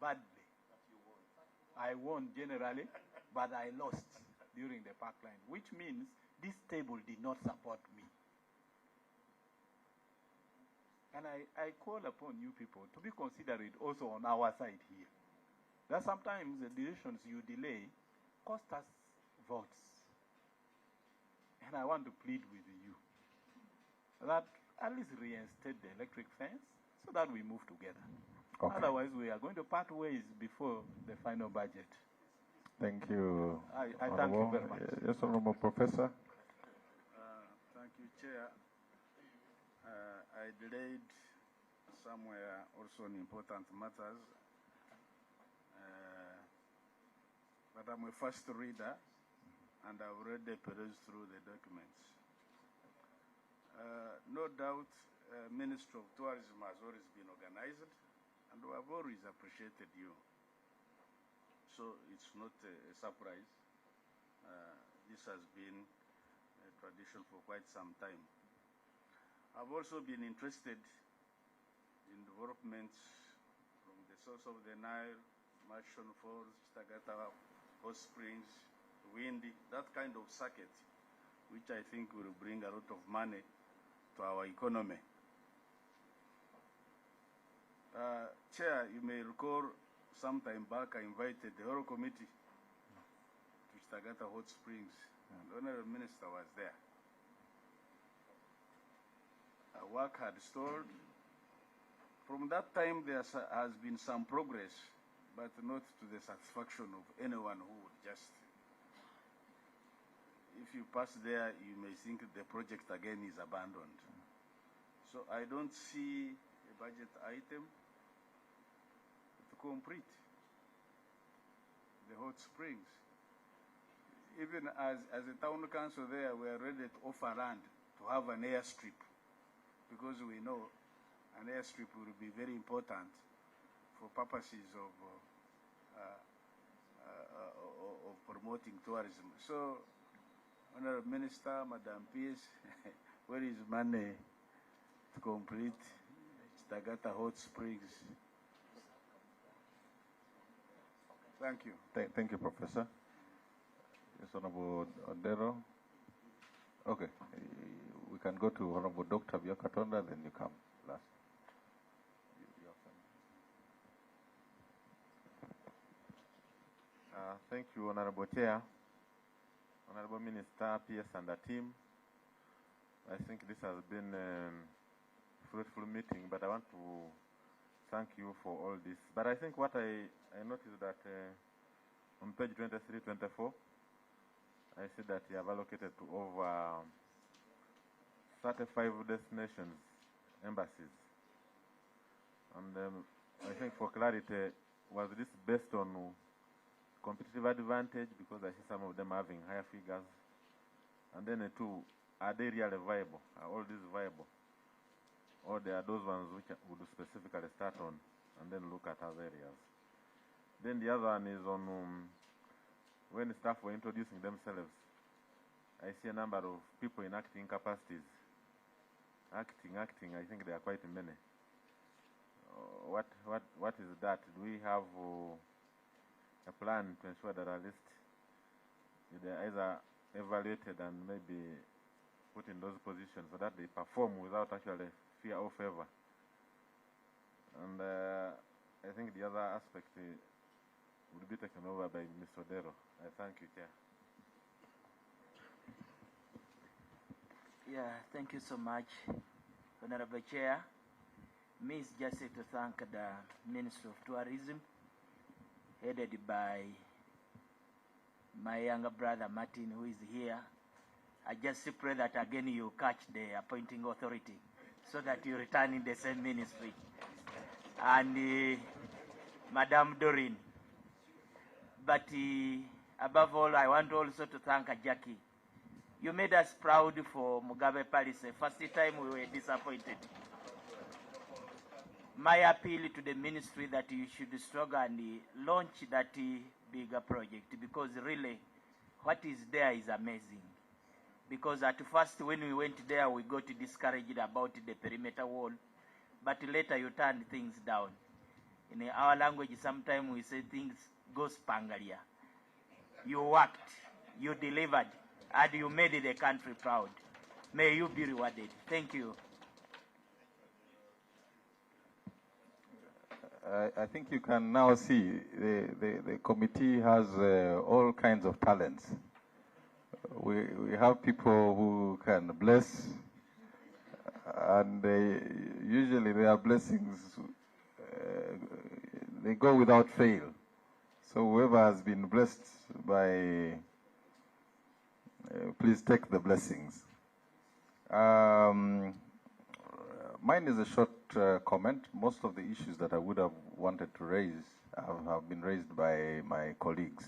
badly. I won generally, but I lost during the park line, which means this table did not support me. And I call upon you people to be considerate also on our side here. That sometimes the decisions you delay cost us votes. And I want to plead with you that at least reinstate the electric fence so that we move together. Okay. Otherwise, we are going to part ways before the final budget. Thank you. I thank you very much. Yes, Honorable Professor. Thank you, Chair. I delayed somewhere also on important matters, but I'm a first reader and I've already perused through the documents. No doubt, Ministry of Tourism has always been organized and we have always appreciated you. So it's not a surprise. This has been a tradition for quite some time. I've also been interested in developments from the source of the Nile, Mashon Falls, Tagata, Hot Springs, Windy, that kind of circuit, which I think will bring a lot of money to our economy. Chair, you may recall sometime back I invited the whole committee to Tagata Hot Springs. The Honorable Minister was there. Work had stalled. From that time, there has been some progress, but not to the satisfaction of anyone who would just. If you pass there, you may think the project again is abandoned. So I don't see a budget item to complete the hot springs. Even as a town council there, we are ready to offer land to have an airstrip, because we know an airstrip will be very important for purposes of promoting tourism. So, Honorable Minister, Madam Peace, where is money to complete Tagata Hot Springs? Thank you. Thank you, Professor. Yes, Honorable Odero. Okay, we can go to Honorable Dr. Biokatonda, then you come last. Thank you, Honorable Chair, Honorable Minister, PS and the team. I think this has been a fruitful meeting, but I want to thank you for all this. But I think what I noticed that on page 23, 24, I see that you have allocated to over 35 destinations, embassies. And I think for clarity, was this based on competitive advantage? Because I see some of them having higher figures. And then two, are they really viable? Are all these viable? Or there are those ones which would specifically start on and then look at other areas. Then the other one is on when staff were introducing themselves. I see a number of people in acting capacities. Acting, I think there are quite many. What is that? Do we have a plan to ensure that at least they are either evaluated and maybe put in those positions so that they perform without actually fear or favor? And I think the other aspect will be taken over by Mr. Odero. I thank you, Chair. Yeah, thank you so much, Honorable Chair. Me is just to thank the Ministry of Tourism, headed by my younger brother Martin, who is here. I just pray that again you catch the appointing authority so that you return in the same ministry. And Madame Doreen. But above all, I want also to thank Jackie. You made us proud for Mugabe Palace. First time we were disappointed. My appeal to the ministry that you should struggle and launch that bigger project, because really what is there is amazing. Because at first when we went there, we got discouraged about the perimeter wall, but later you turned things down. In our language, sometimes we say things go spangalia. You worked, you delivered, and you made the country proud. May you be rewarded. Thank you. I think you can now see the committee has all kinds of talents. We have people who can bless, and usually their blessings, they go without fail. So whoever has been blessed by, please take the blessings. Mine is a short comment. Most of the issues that I would have wanted to raise have been raised by my colleagues.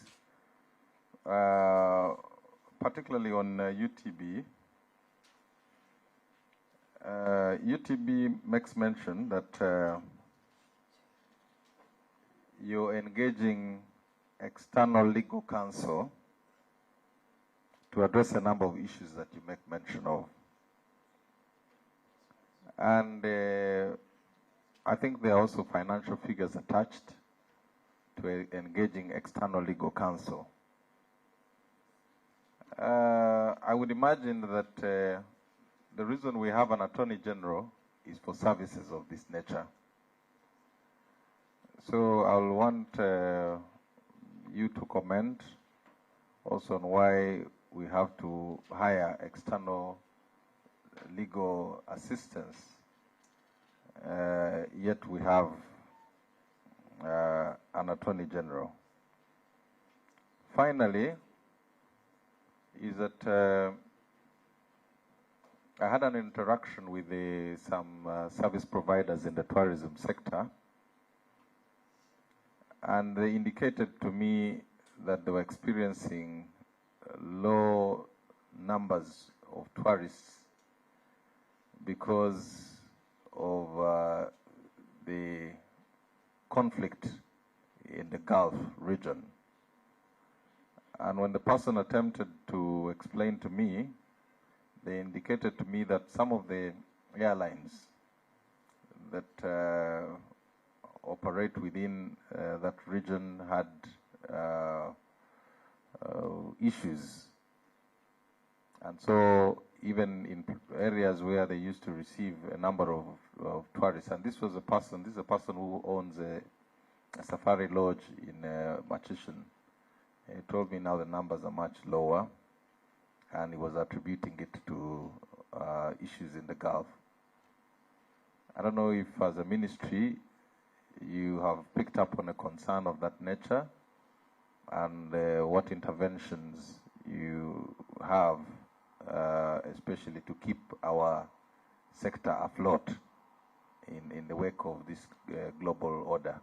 Particularly on UTB. UTB makes mention that you're engaging external legal counsel to address a number of issues that you make mention of. And I think there are also financial figures attached to engaging external legal counsel. I would imagine that the reason we have an Attorney General is for services of this nature. So I'll want you to comment also on why we have to hire external legal assistance, yet we have an Attorney General. Finally, is that I had an interaction with some service providers in the tourism sector, and they indicated to me that they were experiencing low numbers of tourists because of the conflict in the Gulf region. And when the person attempted to explain to me, they indicated to me that some of the airlines that operate within that region had issues. And so even in areas where they used to receive a number of tourists, and this is a person who owns a safari lodge in Machishan. He told me now the numbers are much lower, and he was attributing it to issues in the Gulf. I don't know if as a ministry you have picked up on a concern of that nature, and what interventions you have, especially to keep our sector afloat in the wake of this global order.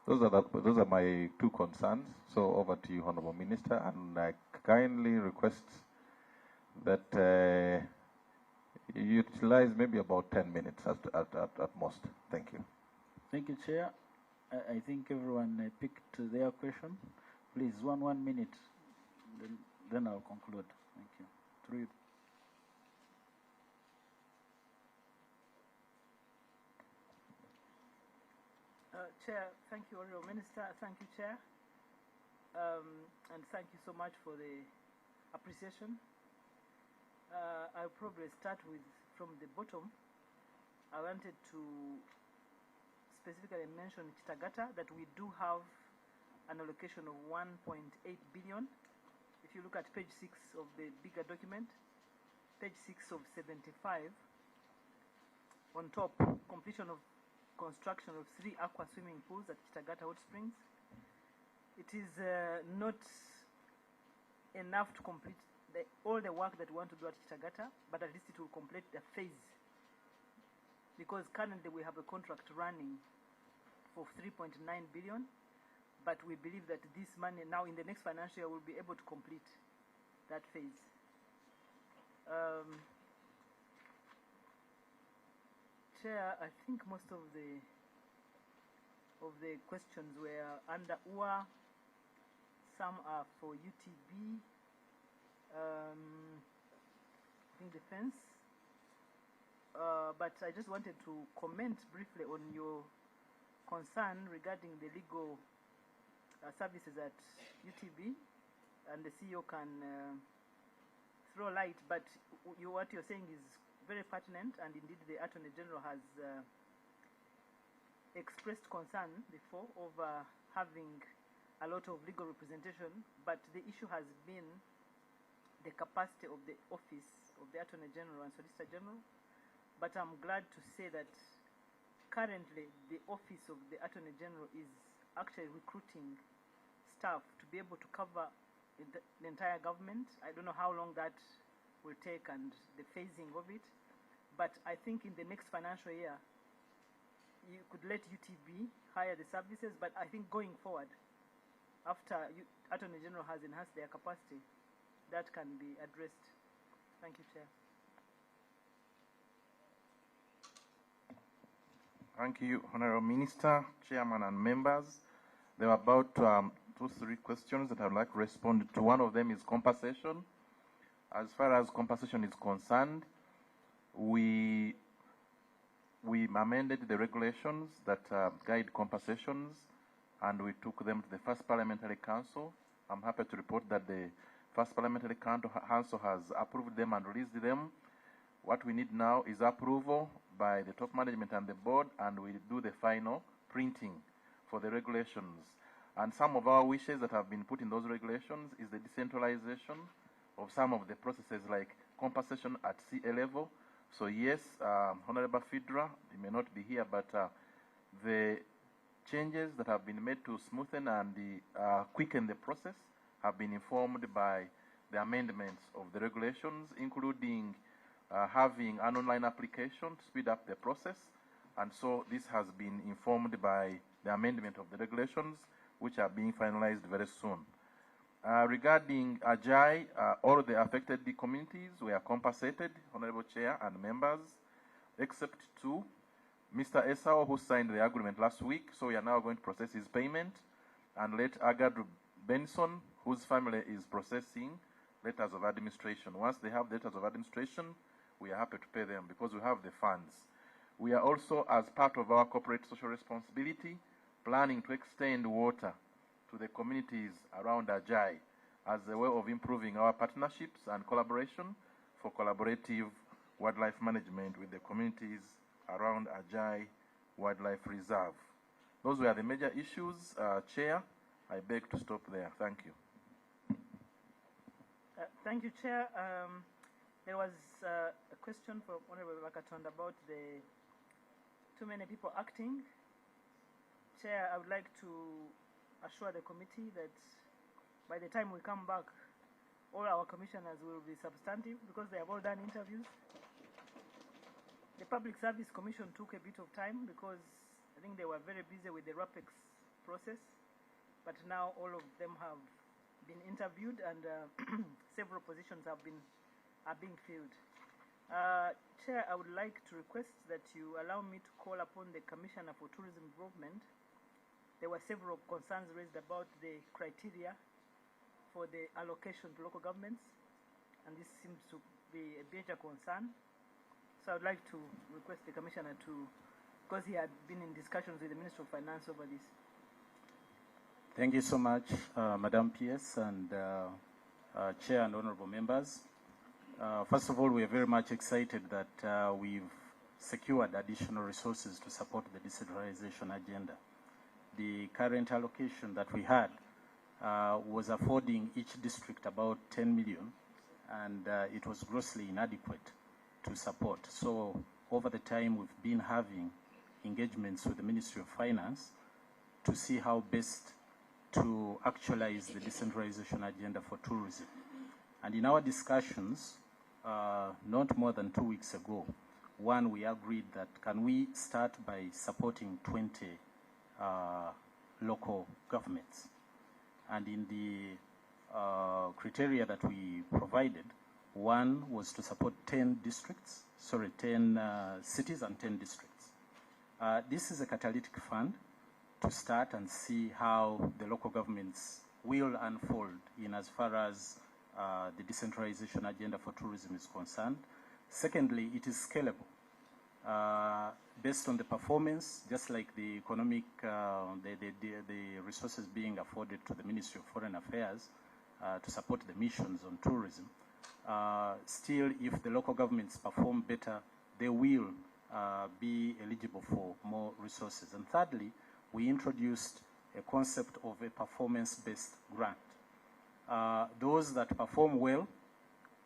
Those are my two concerns. So over to you, Honorable Minister, and I kindly request that you utilize maybe about 10 minutes at most. Thank you. Thank you, Chair. I think everyone picked their question. Please, one minute, then I'll conclude. Thank you. Through you. Chair, thank you, Honourable Minister. Thank you, Chair. And thank you so much for the appreciation. I'll probably start from the bottom. I wanted to specifically mention Kitagata, that we do have an allocation of 1.8 billion. If you look at page 6 of the bigger document, page 6 of 75, on top, completion of construction of 3 aqua swimming pools at Kitagata Hot Springs. It is not enough to complete all the work that we want to do at Kitagata, but at least it will complete the phase. Because currently we have a contract running for 3.9 billion, but we believe that this money now in the next financial year will be able to complete that phase. Chair, I think most of the questions were under UA. Some are for UTB. I think defense. But I just wanted to comment briefly on your concern regarding the legal services at UTB, and the CEO can throw light, but what you're saying is very pertinent, and indeed the Attorney General has expressed concern before over having a lot of legal representation, but the issue has been the capacity of the office of the Attorney General and Solicitor General. But I'm glad to say that currently the office of the Attorney General is actually recruiting staff to be able to cover the entire government. I don't know how long that will take and the phasing of it, but I think in the next financial year you could let UTB hire the services, but I think going forward, after Attorney General has enhanced their capacity, that can be addressed. Thank you, Chair. Thank you, Honorable Minister, Chairman, and members. There are about 2-3 questions that I would like to respond to. One of them is compensation. As far as compensation is concerned, we amended the regulations that guide compensations, and we took them to the First Parliamentary Council. I'm happy to report that the First Parliamentary Council has approved them and released them. What we need now is approval by the top management and the board, and we do the final printing for the regulations. And some of our wishes that have been put in those regulations is the decentralization of some of the processes, like compensation at CA level. So yes, Honorable Fidra, you may not be here, but the changes that have been made to smoothen and quicken the process have been informed by the amendments of the regulations, including having an online application to speed up the process. And so this has been informed by the amendment of the regulations, which are being finalized very soon. Regarding Ajai, all the affected communities were compensated, Honorable Chair and members, except two. Mr. Esau, who signed the agreement last week, so we are now going to process his payment, and let Agad Benson, whose family is processing letters of administration. Once they have letters of administration, we are happy to pay them because we have the funds. We are also, as part of our corporate social responsibility, planning to extend water to the communities around Ajai as a way of improving our partnerships and collaboration for collaborative wildlife management with the communities around Ajai Wildlife Reserve. Those were the major issues. Chair, I beg to stop there. Thank you. Thank you, Chair. There was a question from Honorable Wakatonda about the too many people acting. Chair, I would like to assure the committee that by the time we come back, all our commissioners will be substantive because they have all done interviews. The Public Service Commission took a bit of time because I think they were very busy with the RAPEX process, but now all of them have been interviewed and several positions are being filled. Chair, I would like to request that you allow me to call upon the Commissioner for Tourism Development. There were several concerns raised about the criteria for the allocation to local governments, and this seems to be a major concern. So I would like to request the Commissioner to, because he had been in discussions with the Minister of Finance over this. Thank you so much, Madam PS and Chair and Honorable members. First of all, we are very much excited that we've secured additional resources to support the decentralization agenda. The current allocation that we had was affording each district about 10 million, and it was grossly inadequate to support. So over the time, we've been having engagements with the Ministry of Finance to see how best to actualize the decentralization agenda for tourism. And in our discussions, not more than 2 weeks ago, one, we agreed that can we start by supporting 20 local governments. And in the criteria that we provided, one was to support 10 cities and 10 districts. This is a catalytic fund to start and see how the local governments will unfold in as far as the decentralization agenda for tourism is concerned. Secondly, it is scalable. based on the performance, just like the economic, the resources being afforded to the Ministry of Foreign Affairs to support the missions on tourism. Still, if the local governments perform better, they will be eligible for more resources. And thirdly, we introduced a concept of a performance-based grant. Those that perform well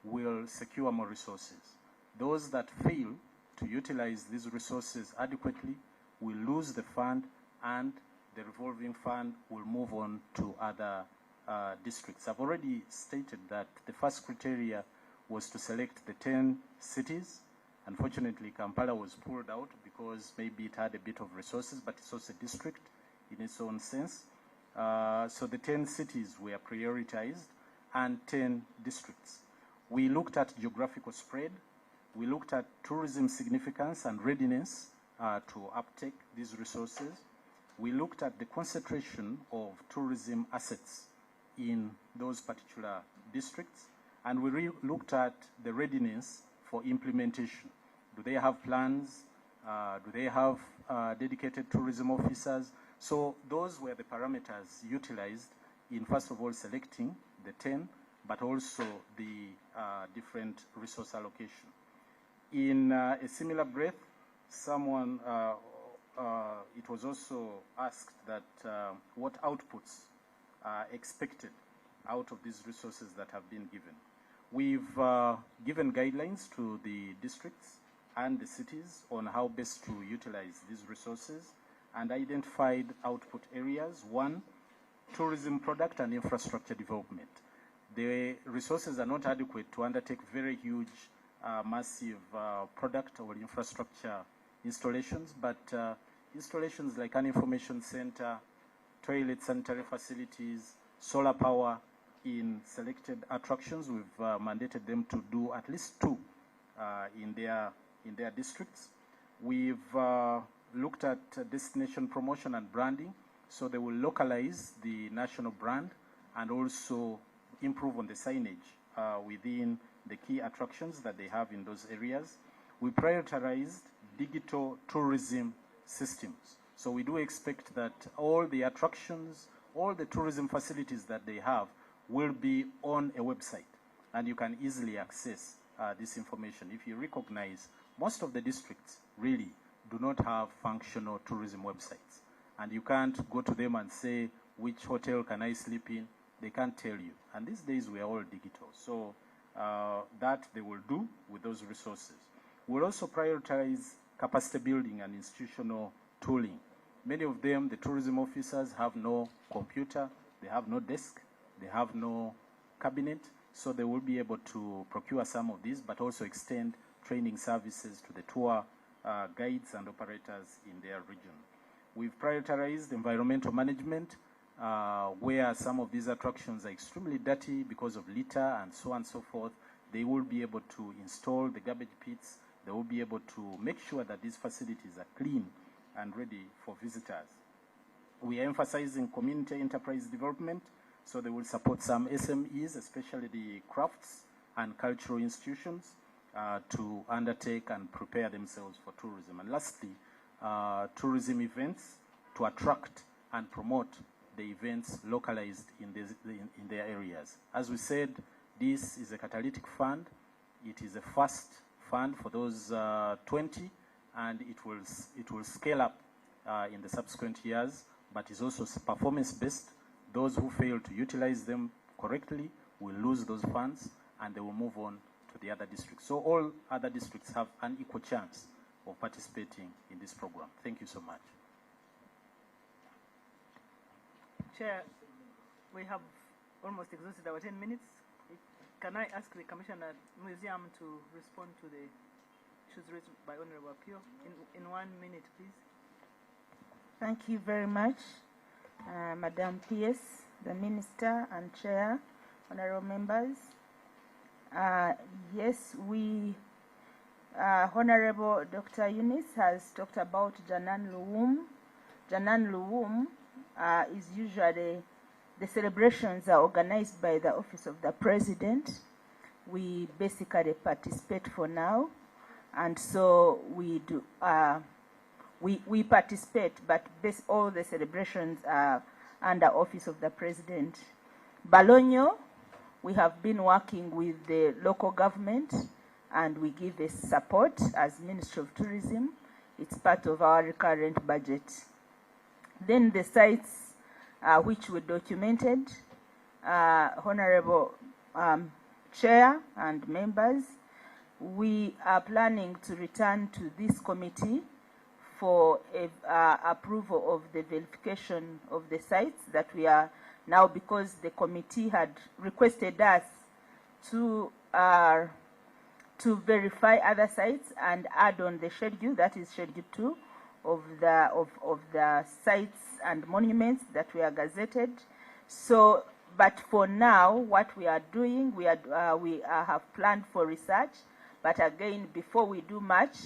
will secure more resources. Those that fail to utilize these resources adequately will lose the fund, and the revolving fund will move on to other districts. I've already stated that the first criteria was to select the 10 cities. Unfortunately, Kampala was pulled out because maybe it had a bit of resources, but it's also a district in its own sense. So the 10 cities were prioritized and 10 districts. We looked at geographical spread. We looked at tourism significance and readiness to uptake these resources. We looked at the concentration of tourism assets in those particular districts, and we looked at the readiness for implementation. Do they have plans? Do they have dedicated tourism officers? So those were the parameters utilized in, first of all, selecting the 10, but also the different resource allocation. In a similar breath, someone, it was also asked that what outputs are expected out of these resources that have been given. We've given guidelines to the districts and the cities on how best to utilize these resources and identified output areas. One, tourism product and infrastructure development. The resources are not adequate to undertake very huge massive product or infrastructure installations, but installations like an information center, toilet sanitary facilities, solar power in selected attractions. We've mandated them to do at least 2 in their districts. We've looked at destination promotion and branding, so they will localize the national brand and also improve on the signage within the key attractions that they have in those areas. We prioritized digital tourism systems. So we do expect that all the attractions, all the tourism facilities that they have will be on a website, and you can easily access this information. If you recognize, most of the districts really do not have functional tourism websites, and you can't go to them and say, which hotel can I sleep in? They can't tell you. And these days we are all digital. So that they will do with those resources. We'll also prioritize capacity building and institutional tooling. Many of them, the tourism officers, have no computer, they have no desk, they have no cabinet, so they will be able to procure some of these, but also extend training services to the tour guides and operators in their region. We've prioritized environmental management, where some of these attractions are extremely dirty because of litter and so on and so forth. They will be able to install the garbage pits. They will be able to make sure that these facilities are clean and ready for visitors. We are emphasizing community enterprise development, so they will support some SMEs, especially the crafts and cultural institutions, to undertake and prepare themselves for tourism. And lastly, tourism events to attract and promote the events localized in their areas. As we said, this is a catalytic fund. It is a first fund for those 20, and it will scale up in the subsequent years, but is also performance-based. Those who fail to utilize them correctly will lose those funds, and they will move on to the other districts. So all other districts have an equal chance of participating in this program. Thank you so much. Chair, we have almost exhausted our 10 minutes. Can I ask the Commissioner Museum to respond to the issues raised by Honorable Appeal in 1 minute, please? Thank you very much, Madam P.S., the Minister and Chair, Honorable members. Yes, Honorable Dr. Eunice has talked about Janan Luwum. Janan Luwum is usually, the celebrations are organized by the Office of the President. We basically participate for now. and so we do we participate, but all the celebrations are under office of the president. Balonyo, we have been working with the local government, and we give a support as Ministry of Tourism. It's part of our recurrent budget. Then the sites which were documented, Honorable Chair and members, we are planning to return to this committee for approval of the verification of the sites that we are now, because the committee had requested us to verify other sites and add on the schedule, that is Schedule 2 of the sites and monuments that we are gazetted. So, but for now, what we are doing, we have planned for research, but again, before we do much,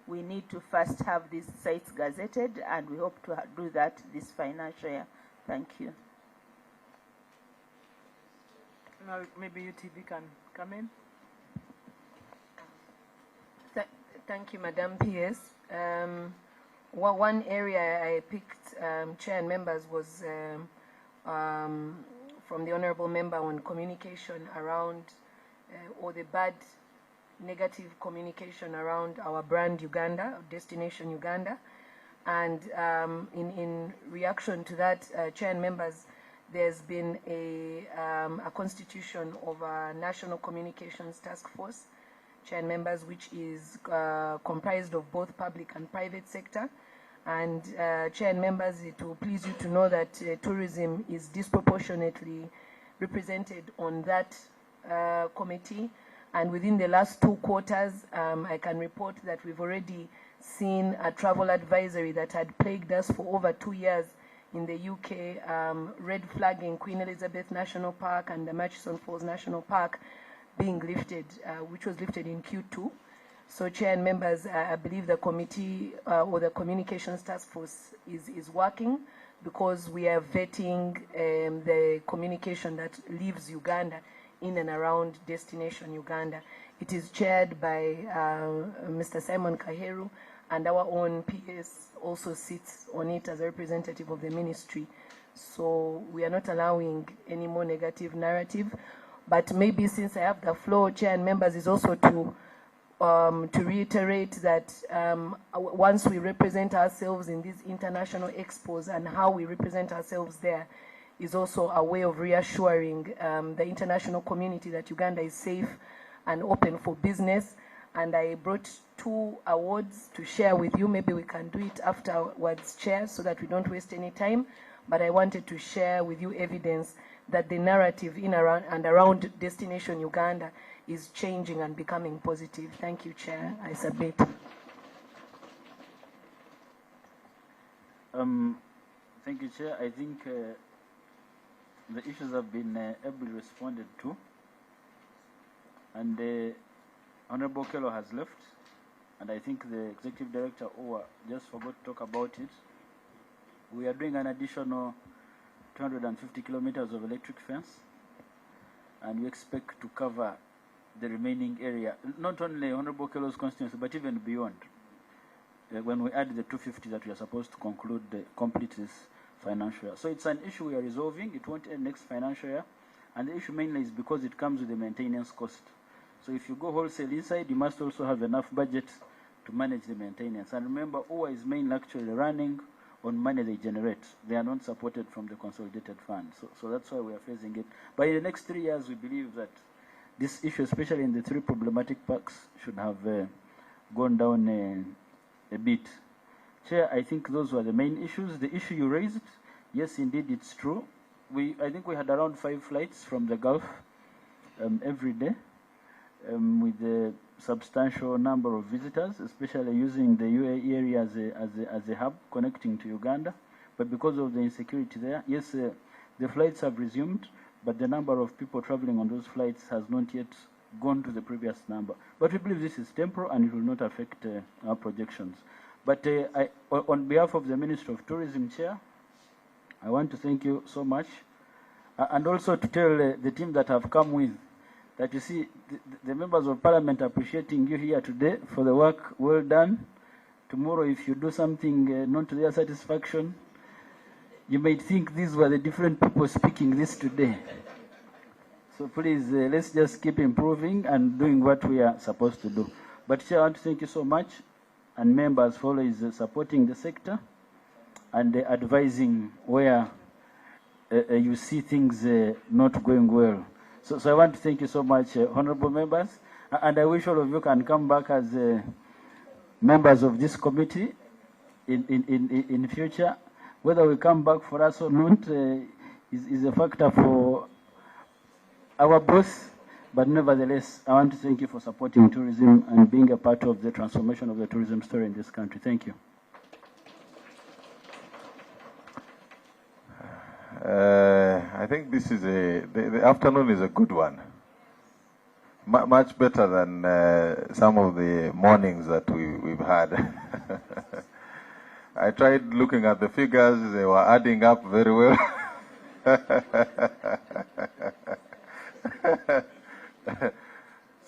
we need to first have these sites gazetted, and we hope to do that this financial year. Thank you. Now, maybe UTV can come in. Thank you, Madam PS. One area I picked, Chair and members, was from the Honorable Member on communication around, or the bad, negative communication around our brand Uganda, Destination Uganda. And in reaction to that, Chair and members, there's been a constitution of a National Communications Task Force, Chair and members, which is comprised of both public and private sector. And Chair and members, it will please you to know that tourism is disproportionately represented on that committee. And within the last 2 quarters, I can report that we've already seen a travel advisory that had plagued us for over 2 years in the UK, red flagging Queen Elizabeth National Park and the Murchison Falls National Park being lifted, which was lifted in Q2. So, Chair and members, I believe the committee or the Communications Task Force is working, because we are vetting the communication that leaves Uganda in and around Destination Uganda. It is chaired by Mr. Simon Kaheru, and our own PS also sits on it as a representative of the ministry. So we are not allowing any more negative narrative. But maybe since I have the floor, Chair and members, is also to reiterate that once we represent ourselves in these international expos, and how we represent ourselves there is also a way of reassuring the international community that Uganda is safe and open for business. And I brought 2 awards to share with you. Maybe we can do it afterwards, Chair, so that we don't waste any time. But I wanted to share with you evidence that the narrative in and around Destination Uganda is changing and becoming positive. Thank you, Chair. I submit. Thank you, Chair. I think the issues have been ably responded to, and Honorable Kello has left, and I think the Executive Director just forgot to talk about it. We are doing an additional 250 kilometers of electric fence, and we expect to cover the remaining area, not only Honorable Kello's constituency, but even beyond, when we add the 250 that we are supposed to complete this financial year. So it's an issue we are resolving. It won't end next financial year, and the issue mainly is because it comes with the maintenance cost. So if you go wholesale inside, you must also have enough budget to manage the maintenance. And remember, OWA is mainly actually running on money they generate. They are not supported from the consolidated fund. So that's why we are facing it. But in the next 3 years, we believe that this issue, especially in the 3 problematic parks, should have gone down a bit. Chair, I think those were the main issues. The issue you raised, yes, indeed, it's true. I think we had around 5 flights from the Gulf every day, with a substantial number of visitors, especially using the UAE area as a hub connecting to Uganda. But because of the insecurity there, yes, the flights have resumed, but the number of people traveling on those flights has not yet gone to the previous number. But we believe this is temporal, and it will not affect our projections. But on behalf of the Ministry of Tourism, Chair, I want to thank you so much, and also to tell the team that have come with that you see the members of parliament appreciating you here today for the work well done. Tomorrow, if you do something not to their satisfaction, you might think these were the different people speaking this today. So please, let's just keep improving and doing what we are supposed to do. But Chair, I want to thank you so much, and members for always supporting the sector and advising where you see things not going well. So I want to thank you so much, honorable members, and I wish all of you can come back as members of this committee in future. Whether we come back for us or not is a factor for our boss, but nevertheless, I want to thank you for supporting tourism and being a part of the transformation of the tourism story in this country. Thank you. I think this is the afternoon is a good one. Much better than some of the mornings that we've had. I tried looking at the figures, they were adding up very well.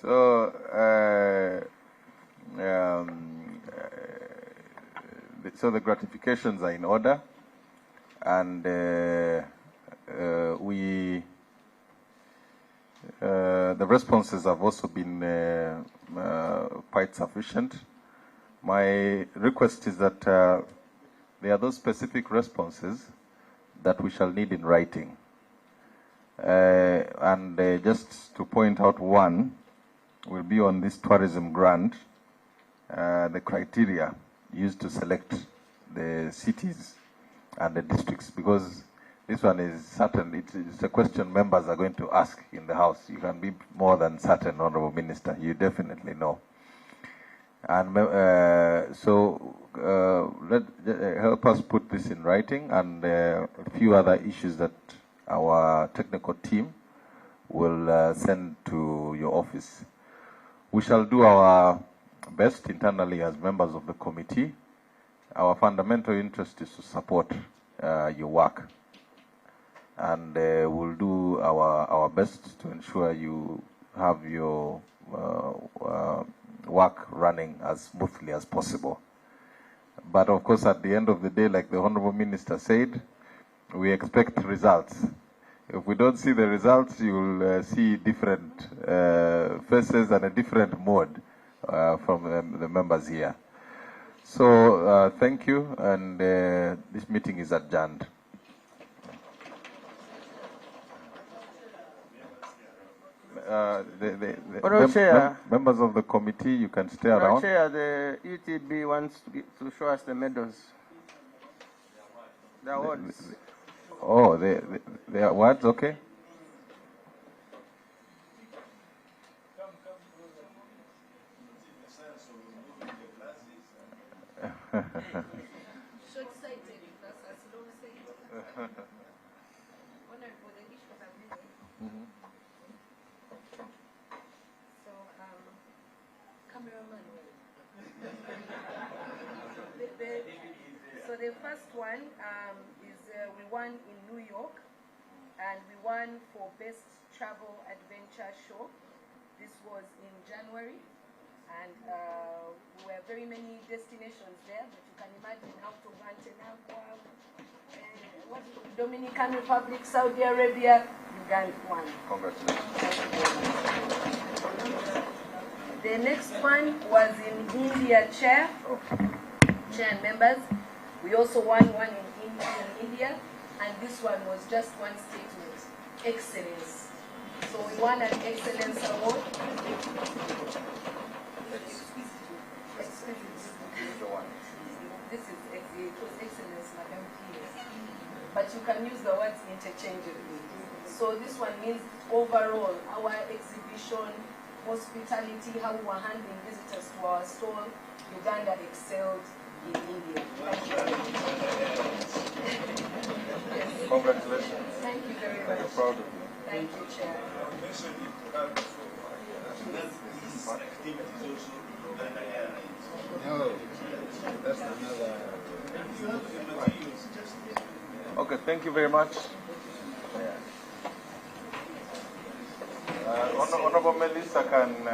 So, so the gratifications are in order, and the responses have also been quite sufficient. My request is that there are those specific responses that we shall need in writing. And just to point out one, will be on this tourism grant, the criteria used to select the cities and the districts, because this one is certain, it's a question members are going to ask in the House. You can be more than certain, Honorable Minister, you definitely know. And so help us put this in writing, and a few other issues that our technical team will send to your office. We shall do our best internally as members of the committee. Our fundamental interest is to support your work, and we'll do our best to ensure you have your work running as smoothly as possible. But of course, at the end of the day, like the Honorable Minister said, we expect results. If we don't see the results, you will see different faces and a different mode from the members here. So thank you, and this meeting is adjourned. Members of the committee, you can stay around. Chair, the UTB wants to show us the medals. The awards. Oh, the awards, okay. So the first one is we won in New York, and we won for Best Travel Adventure Show. This was in January, and there were very many destinations there, but you can imagine out of Antenagua, Dominican Republic, Saudi Arabia, Uganda won. Congratulations. The next one was in India, Chair and members. We also won one in India, and this one was just one statement: excellence. So we won an excellence award. This is it was excellence, Madam P.S. But you can use the words interchangeably. So this one means overall our exhibition, hospitality, how we were handling visitors to our stall. Uganda excelled in India. Thank you. Congratulations. Thank you very much. I'm proud of you. Thank you, Chair. No, that's another. Okay, thank you very much. Honorable Melissa can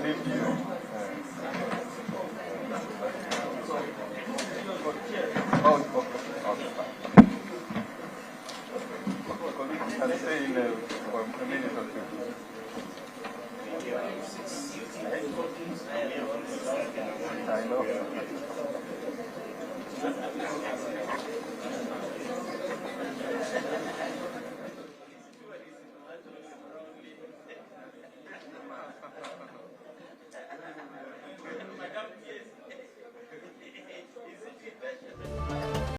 lead you. Colleagues can stay in for a minute or two. I know.